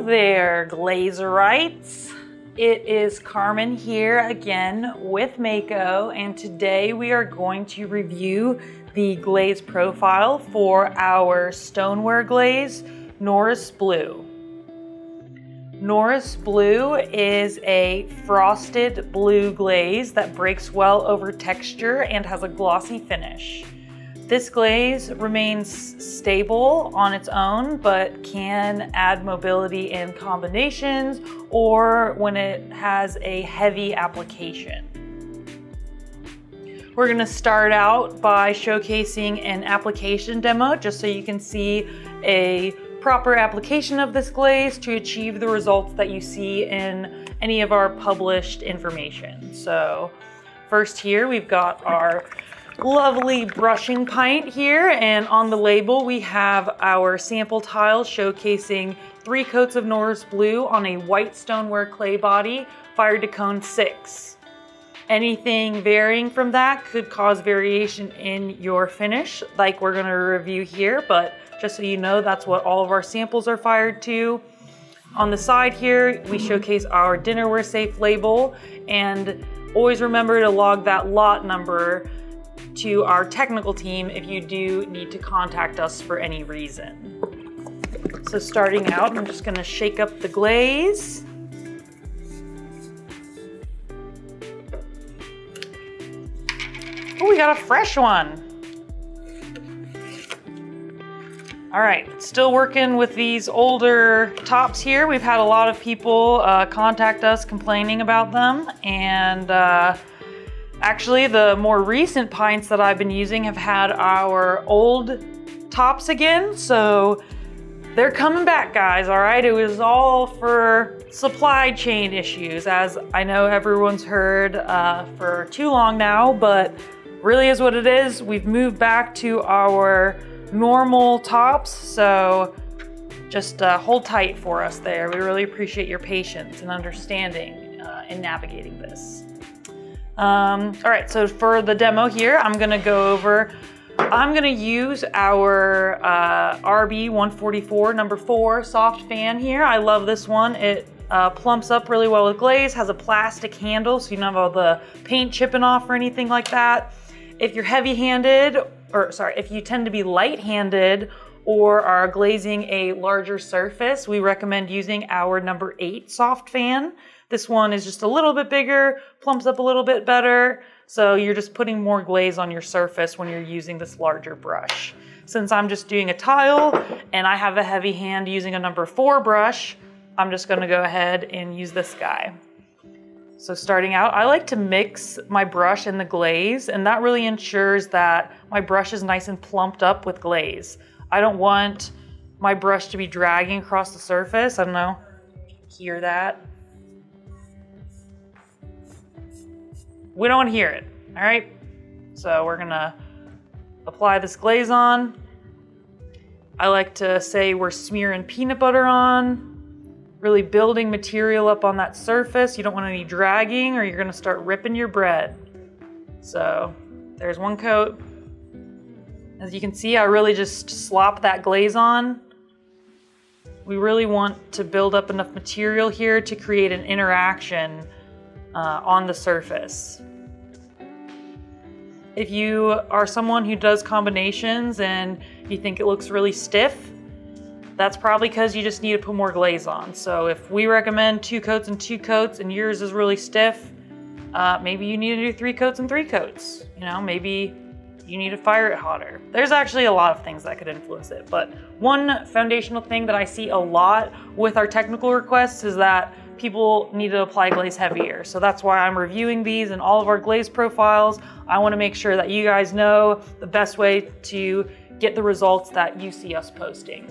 there, Glazerites. It is Carmen here again with Mako, and today we are going to review the glaze profile for our stoneware glaze, Norse Blue. Norse Blue is a frosted blue glaze that breaks well over texture and has a glossy finish. This glaze remains stable on its own, but can add mobility in combinations or when it has a heavy application. We're going to start out by showcasing an application demo just so you can see a proper application of this glaze to achieve the results that you see in any of our published information. So first here we've got our lovely brushing pint here, and on the label we have our sample tile showcasing 3 coats of Norse Blue on a white stoneware clay body fired to cone 6. Anything varying from that could cause variation in your finish like we're going to review here, but just so you know, that's what all of our samples are fired to. On the side here we showcase our dinnerware safe label, and always remember to log that lot number to our technical team if you do need to contact us for any reason. So starting out, I'm just going to shake up the glaze. Oh, we got a fresh one. All right, still working with these older tops here. We've had a lot of people contact us complaining about them, and actually, the more recent pints that I've been using have had our old tops again, so they're coming back, guys, all right? It was all for supply chain issues, as I know everyone's heard for too long now, but really is what it is. We've moved back to our normal tops, so just hold tight for us there. We really appreciate your patience and understanding in navigating this. All right, so for the demo here, I'm gonna use our RB144 number 4 soft fan here. I love this one. It plumps up really well with glaze, has a plastic handle so you don't have all the paint chipping off or anything like that. If you're heavy-handed, if you tend to be light-handed or are glazing a larger surface, we recommend using our number 8 soft fan. This one is just a little bit bigger, plumps up a little bit better, so you're just putting more glaze on your surface when you're using this larger brush. Since I'm just doing a tile and I have a heavy hand using a number 4 brush, I'm just gonna go ahead and use this guy. So starting out, I like to mix my brush and the glaze, and that really ensures that my brush is nice and plumped up with glaze. I don't want my brush to be dragging across the surface. I don't know, hear that? We don't want to hear it, all right? So we're gonna apply this glaze on. I like to say we're smearing peanut butter on, really building material up on that surface. You don't want any dragging or you're gonna start ripping your bread. So there's one coat. As you can see, I really just slop that glaze on. We really want to build up enough material here to create an interaction on the surface. If you are someone who does combinations and you think it looks really stiff, that's probably because you just need to put more glaze on. So if we recommend 2 coats and 2 coats and yours is really stiff, maybe you need to do 3 coats and 3 coats. You know, maybe you need to fire it hotter. There's actually a lot of things that could influence it, but one foundational thing that I see a lot with our technical requests is that people need to apply glaze heavier. So that's why I'm reviewing these in all of our glaze profiles. I want to make sure that you guys know the best way to get the results that you see us posting.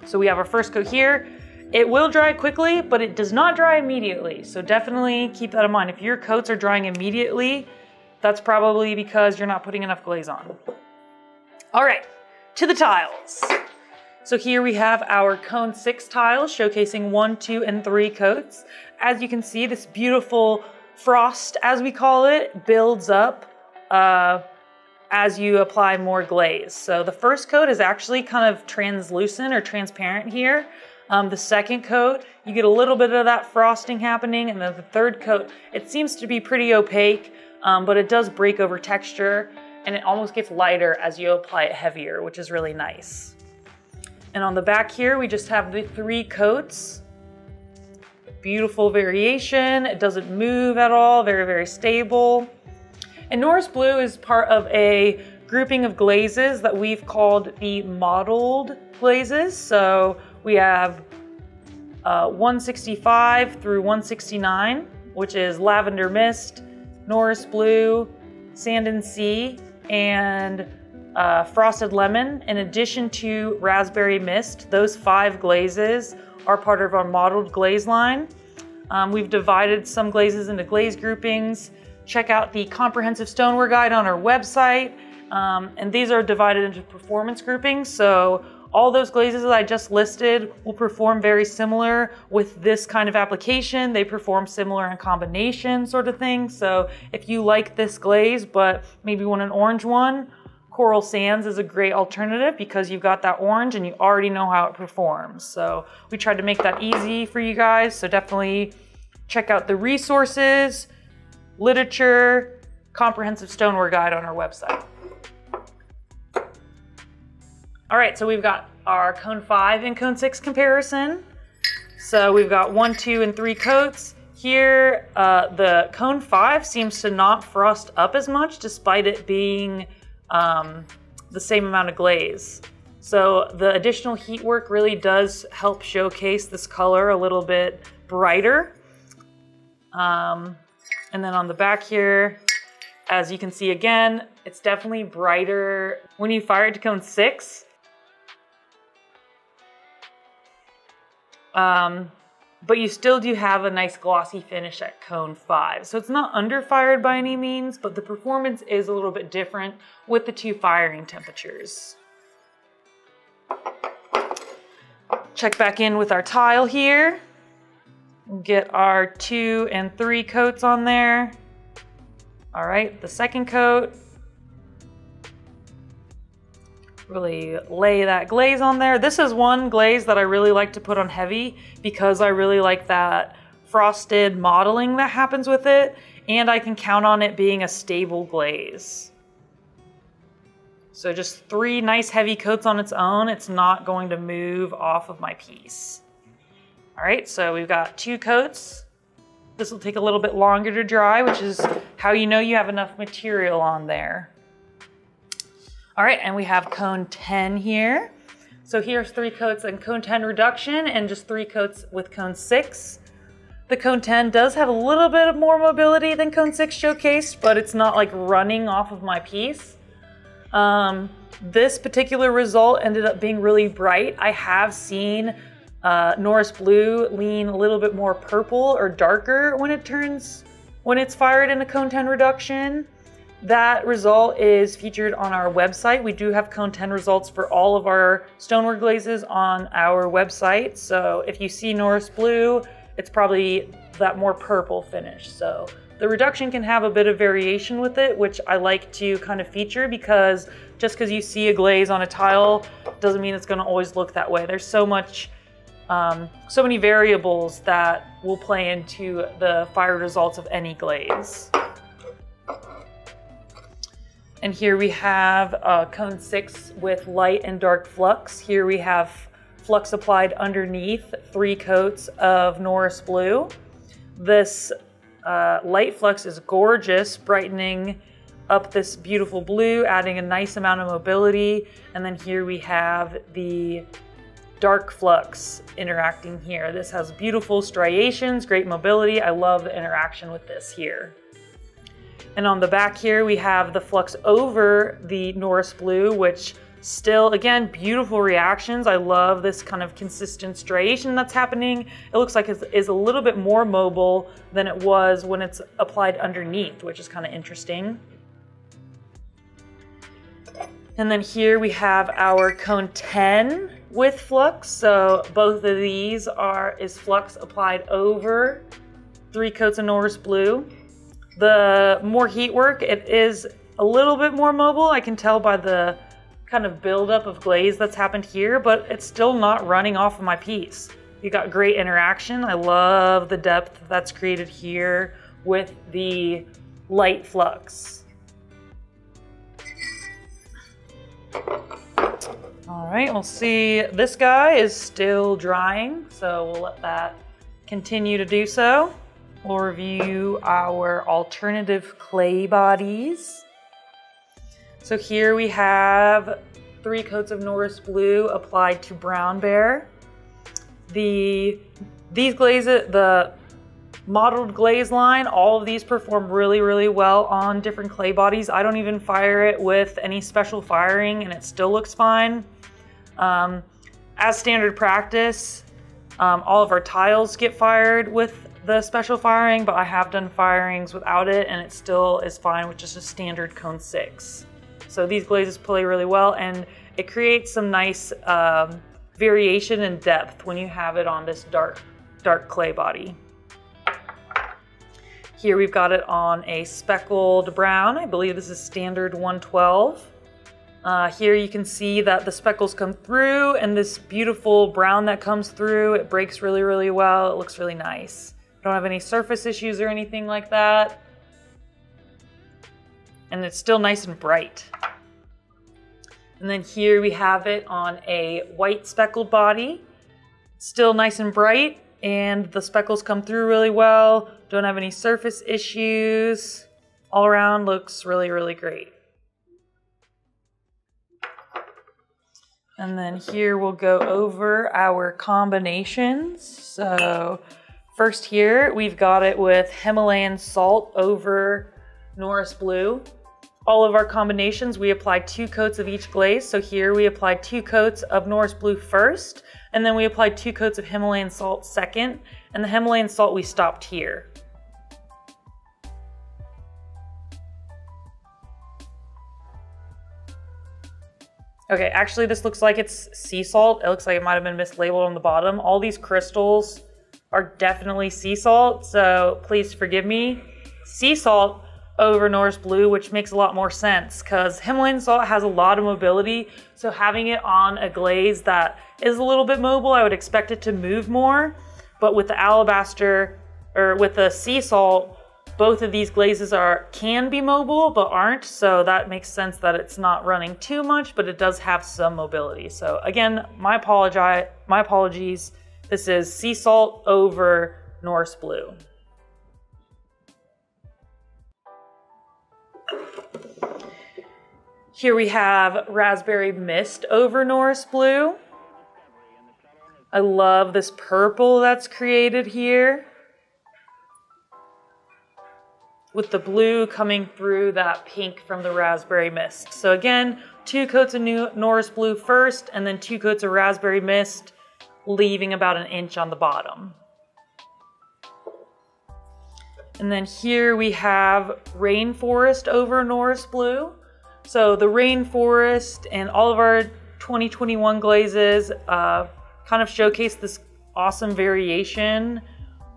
So we have our first coat here. It will dry quickly, but it does not dry immediately. So definitely keep that in mind. If your coats are drying immediately, that's probably because you're not putting enough glaze on. All right, to the tiles. So here we have our cone 6 tiles showcasing 1, 2, and 3 coats. As you can see, this beautiful frost, as we call it, builds up as you apply more glaze. So the first coat is actually kind of translucent or transparent here. The second coat, you get a little bit of that frosting happening, and then the third coat, it seems to be pretty opaque, but it does break over texture, and it almost gets lighter as you apply it heavier, which is really nice. And on the back here, we just have the 3 coats. Beautiful variation. It doesn't move at all, very, very stable. And Norse Blue is part of a grouping of glazes that we've called the Mottled Glazes. So we have 165 through 169, which is Lavender Mist, Norse Blue, Sand and Sea, and Frosted Lemon. In addition to Raspberry Mist, those 5 glazes are part of our Mottled Glaze line. We've divided some glazes into glaze groupings. Check out the comprehensive stoneware guide on our website. And these are divided into performance groupings. So all those glazes that I just listed will perform very similar with this kind of application. They perform similar in combination sort of thing. So if you like this glaze, but maybe want an orange one, Coral Sands is a great alternative because you've got that orange and you already know how it performs. So we tried to make that easy for you guys. So definitely check out the resources, literature, comprehensive stoneware guide on our website. All right, so we've got our cone 5 and cone 6 comparison. So we've got 1, 2, and 3 coats. Here, the cone 5 seems to not frost up as much despite it being the same amount of glaze. So the additional heat work really does help showcase this color a little bit brighter. And then on the back here, as you can see again, it's definitely brighter when you fire it to cone 6. But you still do have a nice glossy finish at cone 5. So it's not underfired by any means, but the performance is a little bit different with the 2 firing temperatures. Check back in with our tile here. Get our 2 and 3 coats on there. All right, the second coat. Really lay that glaze on there. This is one glaze that I really like to put on heavy because I really like that frosted modeling that happens with it, and I can count on it being a stable glaze. So just 3 nice heavy coats on its own. It's not going to move off of my piece. All right, so we've got 2 coats. This will take a little bit longer to dry, which is how you know you have enough material on there. All right, and we have cone 10 here. So here's 3 coats and cone 10 reduction and just 3 coats with cone 6. The cone 10 does have a little bit more mobility than cone 6 showcased, but it's not like running off of my piece. This particular result ended up being really bright. I have seen Norse Blue lean a little bit more purple or darker when it's fired in a cone 10 reduction. That result is featured on our website. We do have cone 10 results for all of our stoneware glazes on our website. So if you see Norse Blue, it's probably that more purple finish. So the reduction can have a bit of variation with it, which I like to kind of feature because just because you see a glaze on a tile doesn't mean it's going to always look that way. There's so many variables that will play into the fire results of any glaze. And here we have cone 6 with light and dark flux. Here we have flux applied underneath 3 coats of Norse Blue. This light flux is gorgeous, brightening up this beautiful blue, adding a nice amount of mobility. And then here we have the dark flux interacting here. This has beautiful striations, great mobility. I love the interaction with this here. And on the back here, we have the flux over the Norse Blue, which still, again, beautiful reactions. I love this kind of consistent striation that's happening. It looks like it is a little bit more mobile than it was when it's applied underneath, which is kind of interesting. And then here we have our cone 10 with flux. So both of these is flux applied over 3 coats of Norse Blue. The more heat work, it is a little bit more mobile. I can tell by the kind of buildup of glaze that's happened here, but it's still not running off of my piece. You got great interaction. I love the depth that's created here with the light flux. All right, we'll see. This guy is still drying, so we'll let that continue to do so. We'll review our alternative clay bodies. So here we have 3 coats of Norse blue applied to brown bear. These glazes, the mottled glaze line, all of these perform really well on different clay bodies. I don't even fire it with any special firing and it still looks fine. As standard practice, all of our tiles get fired with the special firing, but I have done firings without it and it still is fine with just a standard cone 6. So these glazes play really well and it creates some nice variation and depth when you have it on this dark clay body. Here we've got it on a speckled brown. I believe this is standard 112. Here you can see that the speckles come through and this beautiful brown that comes through, it breaks really well. It looks really nice. Don't have any surface issues or anything like that. And it's still nice and bright. And then here we have it on a white speckled body. Still nice and bright and the speckles come through really well. Don't have any surface issues. All around looks really great. And then here we'll go over our combinations. So first here, we've got it with Himalayan salt over Norse blue. All of our combinations, we applied 2 coats of each glaze. So here we applied 2 coats of Norse blue first, and then we applied 2 coats of Himalayan salt second, and the Himalayan salt we stopped here. Okay, actually this looks like it's sea salt. It looks like it might have been mislabeled on the bottom. All these crystals are definitely sea salt, so please forgive me. Sea salt over Norse blue, which makes a lot more sense because Himalayan salt has a lot of mobility, so having it on a glaze that is a little bit mobile, I would expect it to move more. But with the alabaster, or with the sea salt, both of these glazes can be mobile but aren't, so that makes sense that it's not running too much, but it does have some mobility. So again, my apologies. This is sea salt over Norse blue. Here we have raspberry mist over Norse blue. I love this purple that's created here, with the blue coming through that pink from the raspberry mist. So again, 2 coats of Norse blue first, and then 2 coats of raspberry mist, leaving about an inch on the bottom. And then here we have rainforest over Norse blue. So the rainforest and all of our 2021 glazes kind of showcase this awesome variation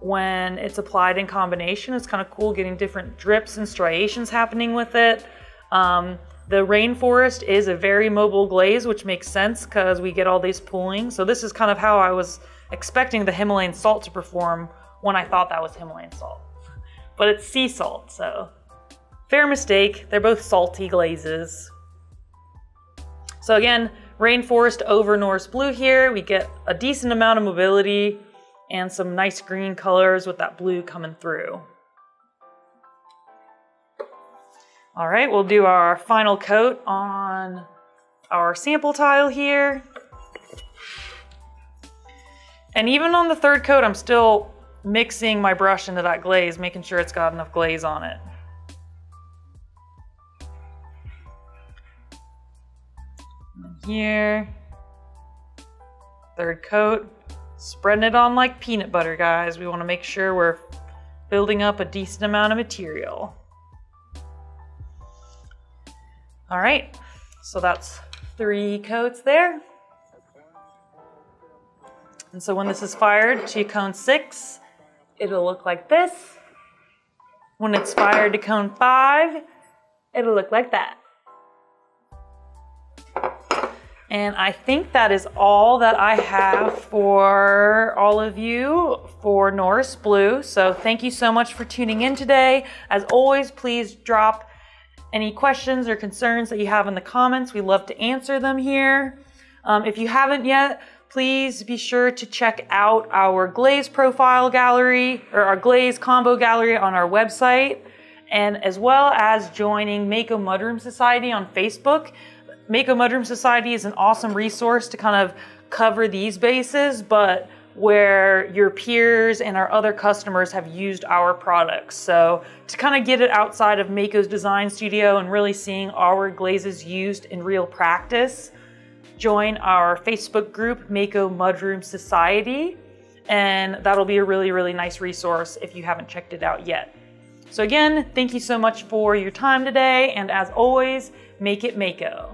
when it's applied in combination. It's kind of cool getting different drips and striations happening with it. The rainforest is a very mobile glaze, which makes sense because we get all these pooling. So this is kind of how I was expecting the Himalayan salt to perform when I thought that was Himalayan salt. But it's sea salt, so fair mistake. They're both salty glazes. So again, rainforest over Norse blue here. We get a decent amount of mobility and some nice green colors with that blue coming through. All right, we'll do our final coat on our sample tile here. And even on the 3rd coat, I'm still mixing my brush into that glaze, making sure it's got enough glaze on it. And here, 3rd coat. Spreading it on like peanut butter, guys. We want to make sure we're building up a decent amount of material. All right, so that's 3 coats there. And so when this is fired to cone 6, it'll look like this. When it's fired to cone 5, it'll look like that. And I think that is all that I have for all of you for Norse Blue. So thank you so much for tuning in today. As always, please drop any questions or concerns that you have in the comments. We love to answer them here. If you haven't yet, please be sure to check out our Glaze profile gallery or our Glaze combo gallery on our website, and as well as joining Mako Mudroom Society on Facebook. Mako Mudroom Society is an awesome resource to kind of cover these bases, but where your peers and our other customers have used our products. So to kind of get it outside of Mako's design studio and really seeing our glazes used in real practice, join our Facebook group, Mako Mudroom Society, and that'll be a really, really nice resource if you haven't checked it out yet. So again, thank you so much for your time today, and as always, make it Mako.